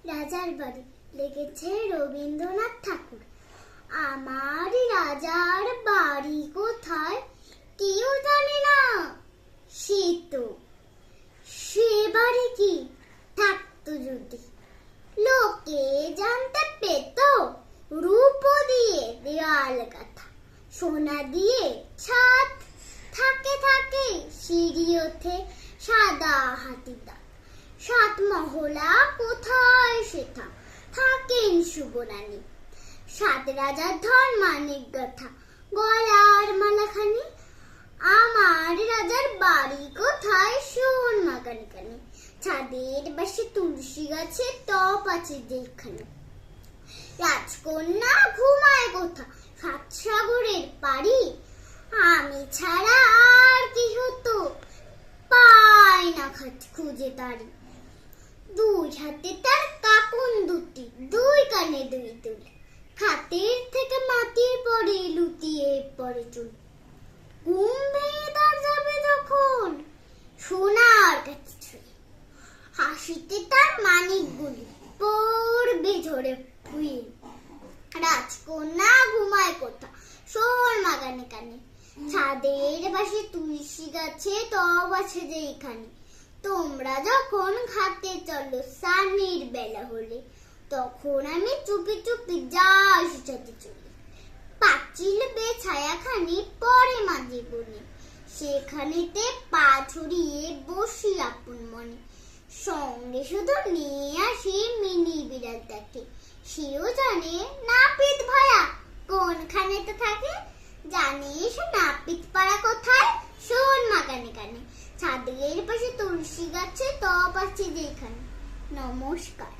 রাজার বাড়ি লিখেছে রবীন্দ্রনাথ ঠাকুর। আমার রাজার বাড়ি কোথায় কেউ জানে না, সে তো সে বাড়ি কি থাকতো যদি লোকে জানতে পেত। রূপ দিয়ে দেওয়াল গাথা, সোনা দিয়ে ছাদ, থাকে থাকে সিঁড়ি ওঠে সাদা হাতিদা। সাত মহলা কোথায় সেথা থাকেন শুভরানী। সাত রাজার ধন মানিক গাথা গলার মালাখানি। আমার রাজার বাড়ি কোথায় শোন মা কানে কানে। ছাদের পাশে তুলসী গাছে টপ আছে যেখানে। রাজকন্যা ঘুমায় কোথা সাত সাগরের পাড়ি। আমি ছাড়া আর কি হতো পায় না খুঁজে তারি। দুই হাতে তার কাকুন দুটি, দুই কানে দুই দুল। হাতের থেকে মাটির পরে লুটিয়ে পড়ে চুল। ঘুম ভেঙে তার যাবে যখন সোনার কাছে ছুঁয়ে। হাসিতে তার মানিকগুলি পড়বে ঝরে ফুয়ে। রাজকন্যা ঘুমায় কোথা শোন মা কানে কানে। ছাদের পাশে তুলসী গাছে টব আছে যেখানে। তোমরা যখন ঘাটে চলো সানির বেলা হলে, তখন আমি চুপি চুপি যাই সাথে চলে। পাঁচিল বে ছায়াখানি পরে মাঝে বনে, সেখানেতে পা ছড়িয়ে বসি আপন মনে। সঙ্গে শুধু নিয়ে আসি মিনি বিড়াল দেখে, সেও জানে নাপিত ভায়া কোনখানেতে থাকে। জানিস নাপিত পাড়া কোথায় শোন মা কানে কানে। ছাদের পাশে তুলসী গাছে টব আছে যেখানে। নমস্কার।